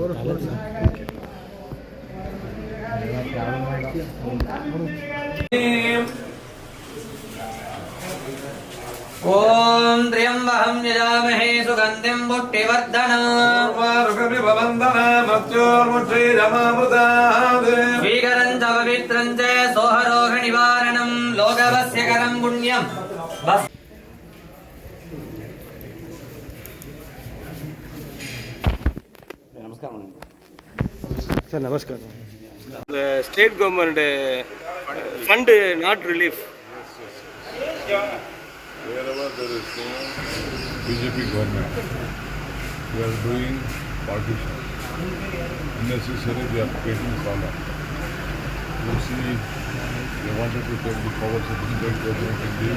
ओम त्र्यंबकं यजामहे सुगंधिं पुष्टिवर्धनम् स्वीकरं च पवित्रं च सोहरोगनिवारणं लोकवस्यकरं पुण्यम् Sir, namaskar. The state government fund not relief. Wherever there is no BJP government, we are doing partition. Unnecessary, we are creating problem. You see, they wanted to take the powers of the state government in the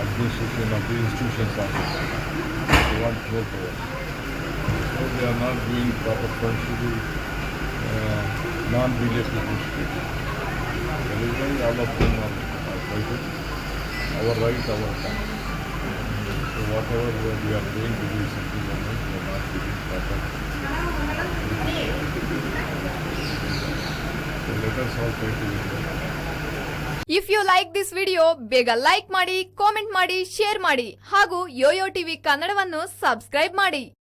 administration of the institutions office. They want more powers. So they are not doing proper funds to the non-BJP states. That is why all of them are fighting. Our right, our time. So whatever we are doing to the central government, we are not giving proper. So let us all try to do that. If you like this video, ಬೇಗ like ಮಾಡಿ, comment ಮಾಡಿ, share ಮಾಡಿ ಹಾಗೂ Yoyo TV ಕನ್ನಡವನ್ನು subscribe ಮಾಡಿ.